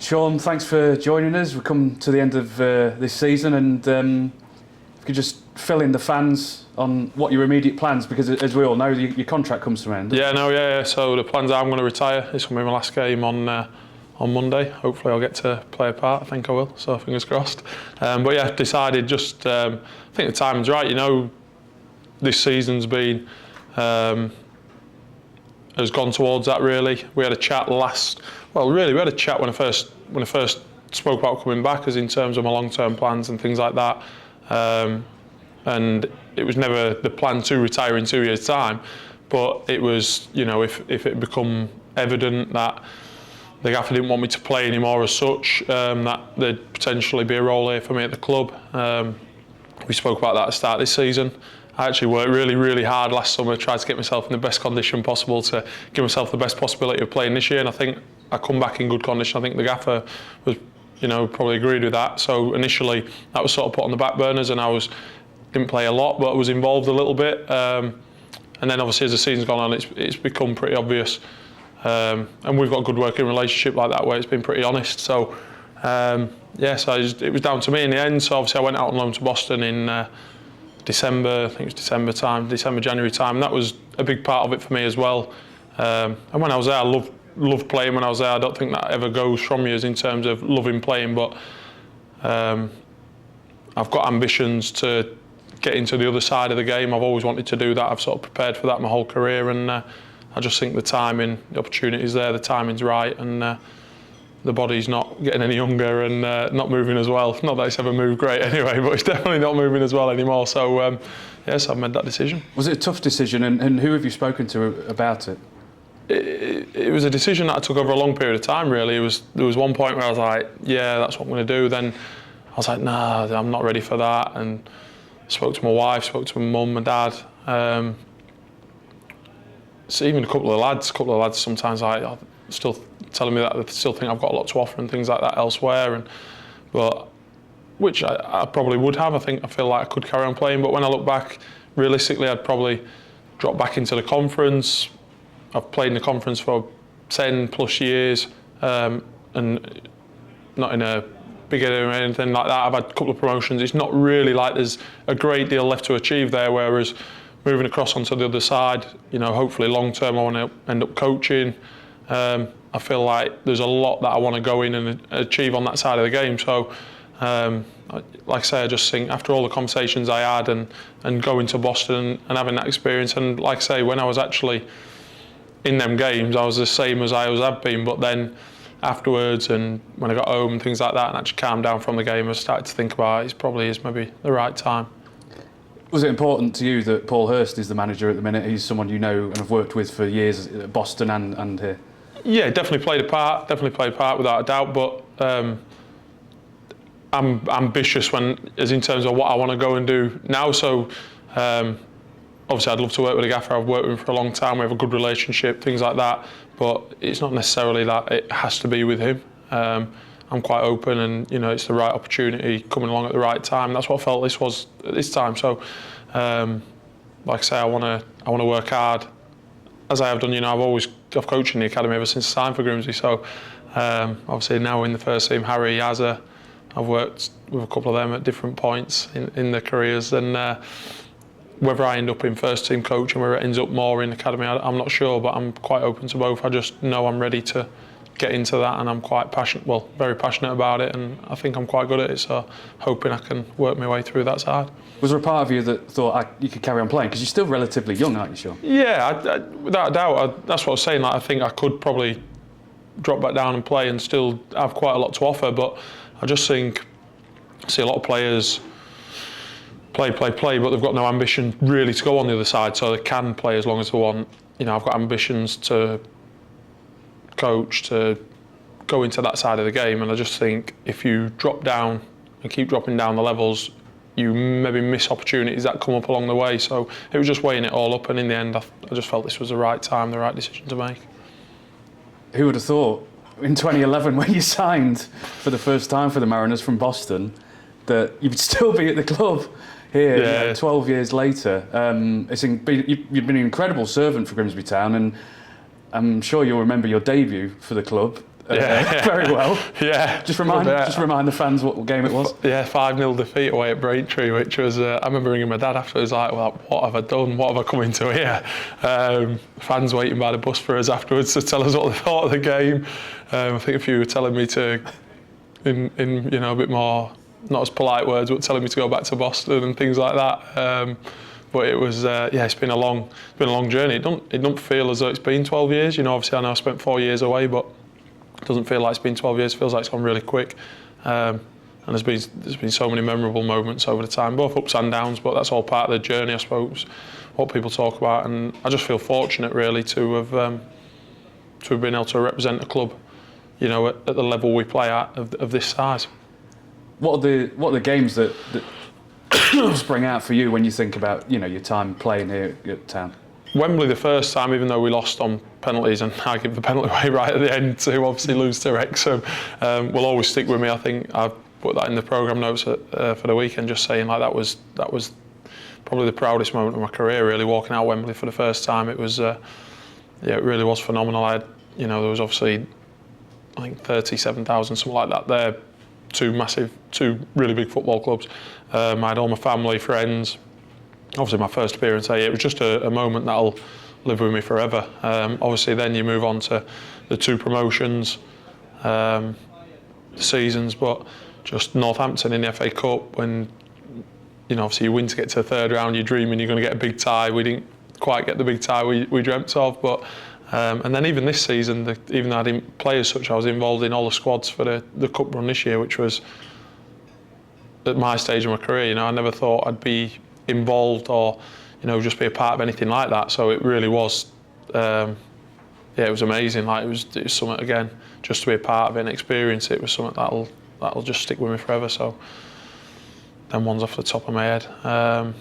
Shaun, thanks for joining us. We've come to the end of this season, and if you could just fill in the fans on what your immediate plans, because as we all know, your contract comes to an end. Yeah. So the plans are I'm going to retire. It's going to be my last game on Monday. Hopefully I'll get to play a part. I think I will, so fingers crossed. But yeah, decided just, I think the time's right. You know, this season's been, has gone towards that really. We had a chat we had a chat when I first spoke about coming back, as in terms of my long-term plans and things like that. And it was never the plan to retire in 2 years' time, but it was, you know, if it had become evident that the gaffer didn't want me to play anymore as such, that there'd potentially be a role here for me at the club. We spoke about that at the start of this season. I actually worked really hard last summer, tried to get myself in the best condition possible to give myself the best possibility of playing this year, and I think I come back in good condition. I think the gaffer was, you know, probably agreed with that. So initially that was sort of put on the back burners, and didn't play a lot, but I was involved a little bit. And then obviously as the season's gone on, it's become pretty obvious. And we've got a good working relationship like that, where it's been pretty honest. So it was down to me in the end. So obviously I went out on loan to Boston in December, I think it was December, January time. And that was a big part of it for me as well. And when I was there, I loved playing when I was there. I don't think that ever goes from you as in terms of loving playing, but I've got ambitions to get into the other side of the game. I've always wanted to do that. I've sort of prepared for that my whole career, and I just think the timing, the opportunity's there, the timing's right, and the body's not getting any younger and not moving as well. Not that it's ever moved great anyway, but it's definitely not moving as well anymore. So yes, I've made that decision. Was it a tough decision, and who have you spoken to about it? It was a decision that I took over a long period of time, really. There was one point where I was like, yeah, that's what I'm going to do. Then I was like, nah, I'm not ready for that. And I spoke to my wife, spoke to my mum and dad. So even a couple of lads sometimes are still telling me that they still think I've got a lot to offer and things like that elsewhere. But which I probably would have. I feel like I could carry on playing. But when I look back, realistically, I'd probably drop back into the conference. I've played in the conference for 10 plus years, and not in a big area or anything like that. I've had a couple of promotions. It's not really like there's a great deal left to achieve there, whereas moving across onto the other side, you know, hopefully long term I want to end up coaching. I feel like there's a lot that I want to go in and achieve on that side of the game. So, like I say, I just think after all the conversations I had and going to Boston and having that experience, and like I say, when I was actually in them games, I was the same as I always have been, but then afterwards and when I got home and things like that and actually calmed down from the game, I started to think about it probably is maybe the right time. Was it important to you that Paul Hurst is the manager at the minute? He's someone you know and have worked with for years at Boston and here. Yeah, definitely played a part without a doubt, but I'm ambitious as in terms of what I want to go and do now. So obviously I'd love to work with a gaffer I've worked with for a long time. We have a good relationship, things like that, but it's not necessarily that it has to be with him. I'm quite open, and you know, it's the right opportunity coming along at the right time. That's what I felt this was at this time. So like I say, I want to work hard as I have done. You know, I've coached in the academy ever since I signed for Grimsby. So obviously now in the first team, Harry, Yazza, I've worked with a couple of them at different points in their careers, and whether I end up in first team coaching, whether it ends up more in academy, I'm not sure, but I'm quite open to both. I just know I'm ready to get into that, and I'm quite very passionate about it, and I think I'm quite good at it, so hoping I can work my way through that side. Was there a part of you that thought you could carry on playing? Because you're still relatively young, aren't you, Shaun? Yeah, without a doubt. That's what I was saying. Like, I think I could probably drop back down and play and still have quite a lot to offer, but I just think I see a lot of players play, but they've got no ambition really to go on the other side, so they can play as long as they want. You know, I've got ambitions to coach, to go into that side of the game, and I just think if you drop down and keep dropping down the levels, you maybe miss opportunities that come up along the way. So it was just weighing it all up, and in the end I just felt this was the right time, the right decision to make. Who would have thought in 2011, when you signed for the first time for the Mariners from Boston, that you'd still be at the club here, yeah. You know, 12 years later. You've been an incredible servant for Grimsby Town, and I'm sure you'll remember your debut for the club. very well. Yeah. Just remind the fans what game it was. Yeah, 5-0 defeat away at Braintree, which was, I remember ringing my dad after. It was like, well, what have I done? What have I come into here? Fans waiting by the bus for us afterwards to tell us what they thought of the game. I think a few were telling me to, in a bit more, not as polite words, but telling me to go back to Boston and things like that. But it was, it's been a long journey. It don't feel as though it's been 12 years. Obviously I know I spent 4 years away, but it doesn't feel like it's been 12 years. It feels like it's gone really quick. And there's been so many memorable moments over the time, both ups and downs. But that's all part of the journey, I suppose. What people talk about, and I just feel fortunate really to have been able to represent a club, at the level we play at of this size. What are the games that spring out for you when you think about your time playing here at Town? Wembley the first time, even though we lost on penalties, and I give the penalty away right at the end to obviously lose to Wrexham, will always stick with me. I think I've put that in the programme notes for the weekend, just saying like that was probably the proudest moment of my career, really, walking out Wembley for the first time. It was, it really was phenomenal. There was obviously, I think 37,000, something like that there. Two really big football clubs. I had all my family, friends. Obviously my first appearance here, it was just a moment that'll live with me forever. Obviously then you move on to the 2 promotions, seasons, but just Northampton in the FA Cup, when obviously you win to get to the 3rd round, you're dreaming you're going to get a big tie. We didn't quite get the big tie we dreamt of, but and then even this season, even though I didn't play as such, I was involved in all the squads for the cup run this year, which was at my stage of my career. I never thought I'd be involved or just be a part of anything like that. So it really was, it was amazing. Like it was something, again, just to be a part of it and experience it was something that'll just stick with me forever. So them ones off the top of my head. And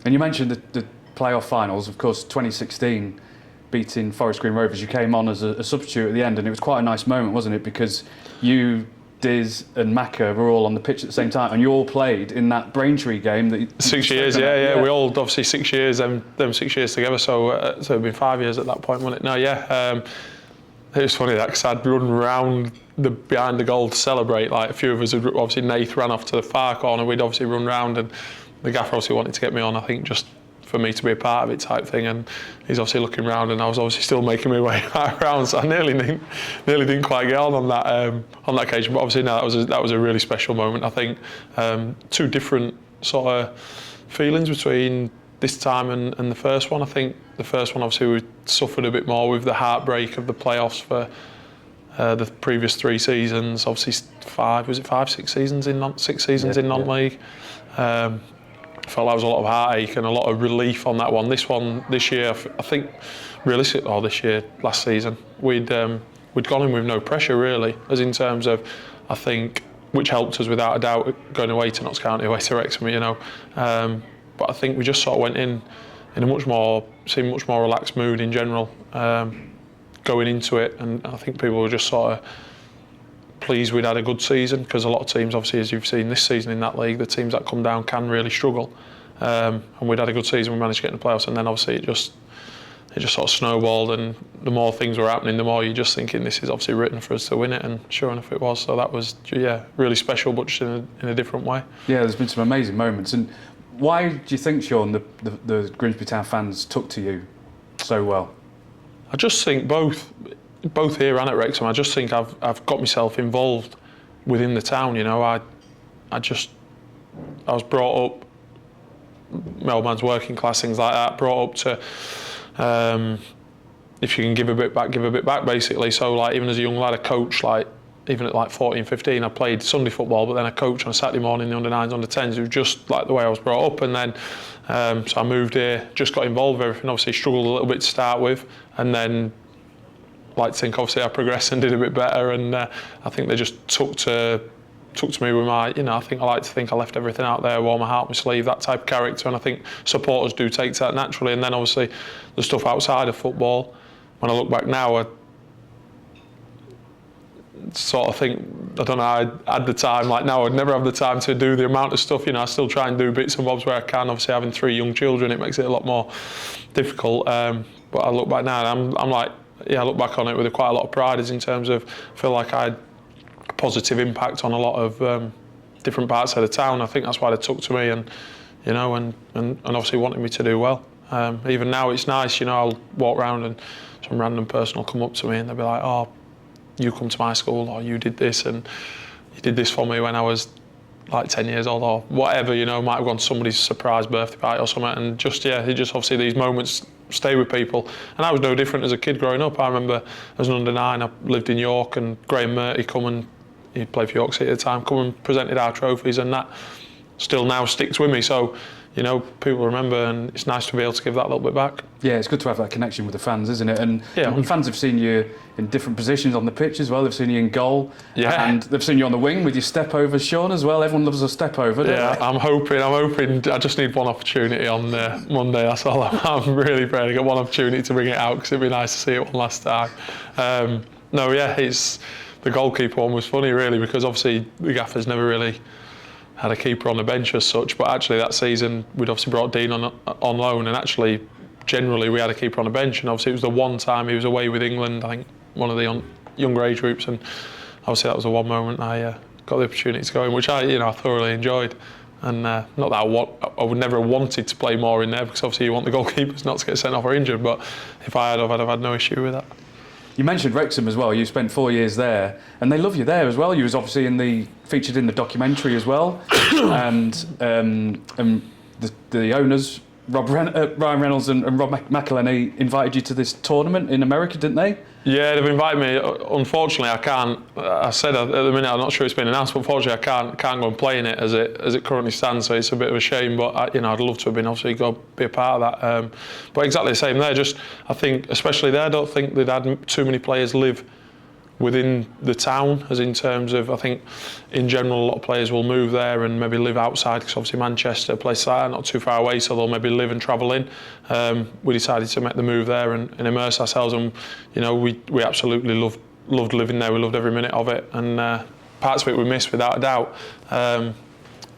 you mentioned the playoff finals, of course, 2016. Beating Forest Green Rovers, you came on as a substitute at the end, and it was quite a nice moment, wasn't it? Because you, Diz and Macca were all on the pitch at the same time, and you all played in that Braintree game. 6 years, yeah. We all obviously 6 years, them 6 years together. So it'd been 5 years at that point, wasn't it? No, yeah. It was funny that because I'd run round behind the goal to celebrate. Like a few of us had obviously Nath ran off to the far corner. We'd obviously run round, and the gaffer obviously wanted to get me on. I think just for me to be a part of it type thing, and he's obviously looking round, and I was obviously still making my way around, so I nearly didn't quite get on that occasion. But obviously, no, that was a really special moment. I think 2 different sort of feelings between this time and the first one. I think the first one, obviously, we suffered a bit more with the heartbreak of the playoffs for the previous 3 seasons. Obviously, 6 seasons in non-league. I felt like there was a lot of heartache and a lot of relief on that one. This year, I think, last season, we'd gone in with no pressure really, as in terms of, I think, which helped us without a doubt, going away to Notts County, away to Wrexham, But I think we just sort of went in a much more relaxed mood in general, going into it, and I think people were just sort of pleased we'd had a good season, because a lot of teams, obviously, as you've seen this season in that league, the teams that come down can really struggle. And we'd had a good season, we managed to get in the playoffs, and then obviously it just sort of snowballed, and the more things were happening, the more you're just thinking this is obviously written for us to win it, and sure enough it was. So that was, really special, but just in a different way. Yeah, there's been some amazing moments. And why do you think, Shaun, the Grimsby Town fans took to you so well? I just think both here and at Wrexham, I just think I've got myself involved within the town. I was brought up, my old man's working class, things like that, brought up to if you can give a bit back basically. So like even as a young lad, I coached, like even at like 14, 15, I played Sunday football, but then I coached on a Saturday morning, the under-9s, under-10s. It was just like the way I was brought up. And then so I moved here, just got involved with everything, obviously struggled a little bit to start with, and then like to think obviously I progressed and did a bit better, and I think they just took to me with my, I think I like to think I left everything out there, wore my heart on my sleeve, that type of character, and I think supporters do take to that naturally. And then obviously the stuff outside of football, when I look back now, I sort of think, I don't know, I had the time, like now I'd never have the time to do the amount of stuff, I still try and do bits and bobs where I can. Obviously having 3 young children, it makes it a lot more difficult, but I look back now and I'm like I look back on it with quite a lot of pride, is in terms of I feel like I had a positive impact on a lot of different parts of the town. I think that's why they took to me, and obviously wanted me to do well. Even now it's nice, I'll walk around and some random person will come up to me and they'll be like, "Oh, you come to my school, or you did this, and you did this for me when I was like 10 years old," or whatever, might have gone to somebody's surprise birthday party or something, and just obviously these moments stay with people. And I was no different as a kid growing up. I remember as an under-9, I lived in York, and Graham Murty he played for York City at the time, come and presented our trophies, and that still now sticks with me. So, people remember, and it's nice to be able to give that a little bit back. Yeah, it's good to have that connection with the fans, isn't it? And yeah, fans have seen you in different positions on the pitch as well. They've seen you in goal, and they've seen you on the wing with your step over, Shaun, as well. Everyone loves a step over, don't they? I'm hoping. I just need one opportunity on Monday. That's all. I'm really praying to get one opportunity to bring it out, because it'd be nice to see it one last time. It's the goalkeeper one was funny, really, because obviously the gaffer's never really had a keeper on the bench as such, but actually that season we'd obviously brought Dean on loan, and actually generally we had a keeper on the bench, and obviously it was the one time he was away with England, I think one of the younger age groups, and obviously that was the one moment I got the opportunity to go in, which I thoroughly enjoyed. And not that I would never have wanted to play more in there, because obviously you want the goalkeepers not to get sent off or injured, but if I had, I'd have had no issue with that. You mentioned Wrexham as well. You spent 4 years there, and they love you there as well. You was obviously featured in the documentary as well, and the owners, Ryan Reynolds and Rob McElhenney, invited you to this tournament in America, didn't they? Yeah, they've invited me. Unfortunately, I can't. I said at the minute, I'm not sure it's been announced, but unfortunately, I can't go and play in it as it currently stands. So it's a bit of a shame. But I'd love to have been, obviously, go be a part of that. But exactly the same there. Just I think, especially there, I don't think they'd had too many players live within the town, as in terms of, I think in general a lot of players will move there and maybe live outside, because obviously Manchester, places like that, not too far away, so they'll maybe live and travel in. We decided to make the move there and immerse ourselves, and we absolutely loved living there. We loved every minute of it, and parts of it we missed without a doubt.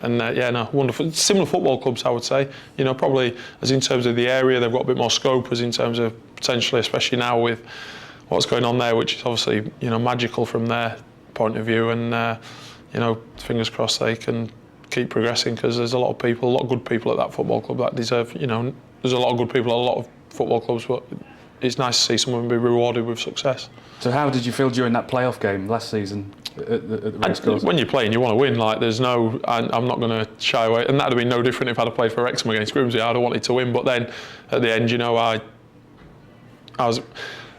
Wonderful. Similar football clubs, I would say. Probably as in terms of the area, they've got a bit more scope, as in terms of potentially, especially now with what's going on there, which is obviously magical from their point of view, and fingers crossed they can keep progressing, because there's a lot of good people at that football club that deserve. There's a lot of good people at a lot of football clubs, but it's nice to see someone be rewarded with success. So how did you feel during that playoff game last season at the race course? When you're playing, you want to win. I'm not going to shy away, and that'd have been no different if I'd have played for Wrexham against Grimsby. I'd have wanted to win, but then at the end, I was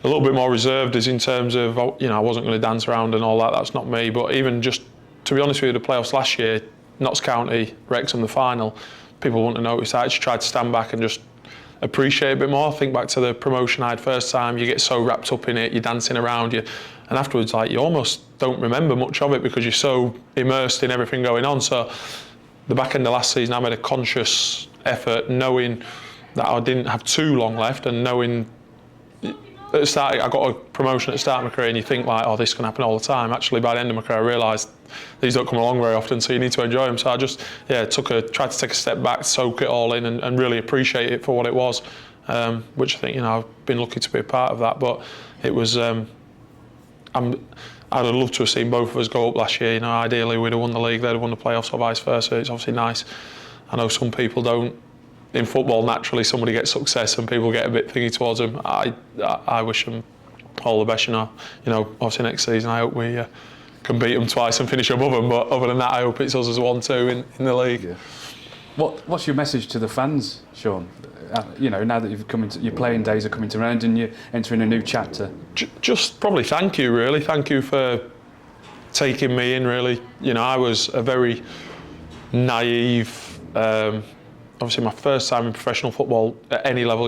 a little bit more reserved, as in terms of, I wasn't going to dance around and all that. That's not me. But even just, to be honest with you, the playoffs last year, Notts County, Wrexham, the final, people wouldn't have noticed. I actually tried to stand back and just appreciate it a bit more. Think back to the promotion I had first time. You get so wrapped up in it, you're dancing around, and afterwards, you almost don't remember much of it, because you're so immersed in everything going on. So the back end of last season, I made a conscious effort, knowing that I didn't have too long left, and knowing at the start, I got a promotion at the start of my career, and you think this can happen all the time. Actually, by the end of my career, I realised these don't come along very often, so you need to enjoy them. So I just, tried to take a step back, soak it all in, and really appreciate it for what it was, which I think, I've been lucky to be a part of that. But it was, I'd have loved to have seen both of us go up last year. Ideally, we'd have won the league, they'd have won the playoffs, or vice versa. It's obviously nice. I know some people don't. In football, naturally, somebody gets success and people get a bit thingy towards them. I wish them all the best. Obviously next season, I hope we can beat them twice and finish above them. But other than that, I hope it's us as 1-2 in the league. Yeah. What's your message to the fans, Shaun? Now that your playing days are coming to an end and you're entering a new chapter. Just probably thank you, really. Thank you for taking me in, really. I was a very naive. Obviously, my first time in professional football at any level,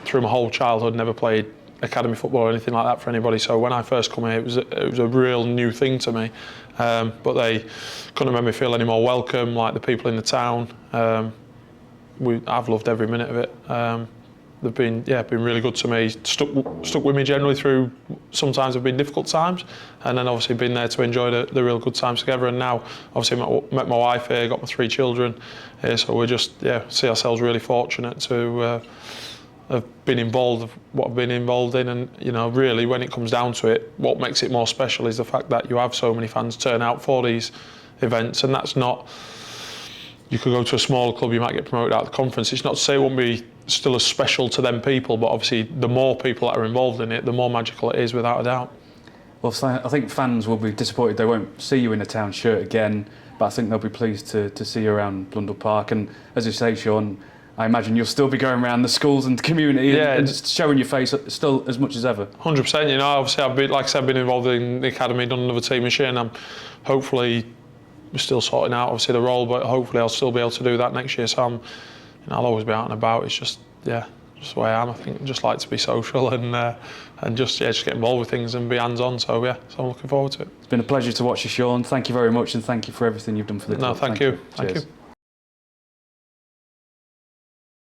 through my whole childhood, never played academy football or anything like that for anybody. So when I first come here, it was a real new thing to me. But they couldn't make me feel any more welcome, like the people in the town. I've loved every minute of it. They've been really good to me. Stuck with me generally through. Sometimes have been difficult times, and then obviously been there to enjoy the real good times together. And now, obviously, met my wife here, got my 3 children here, so we just see ourselves really fortunate to have been involved, what I've been involved in, and you know, really, when it comes down to it, what makes it more special is the fact that you have so many fans turn out for these events, and that's not. You could go to a smaller club, you might get promoted out of the conference. It's not to say it won't be still as special to them people, but obviously the more people that are involved in it, the more magical it is, without a doubt. Well, so I think fans will be disappointed they won't see you in a Town shirt again, but I think they'll be pleased to see you around Blundell Park. And as you say, Shaun, I imagine you'll still be going around the schools and the community and just showing your face still as much as ever. 100%. You know, obviously I've been, like I said, been involved in the academy, done another team this year, and I'm hopefully we're still sorting out obviously the role, but hopefully I'll still be able to do that next year. So I'll always be out and about. It's just just the way I am. I think I just like to be social and just get involved with things and be hands-on. So so I'm looking forward to it. It's been a pleasure to watch you, Shaun. Thank you very much, and thank you for everything you've done for the club. No, thank you. Thank you.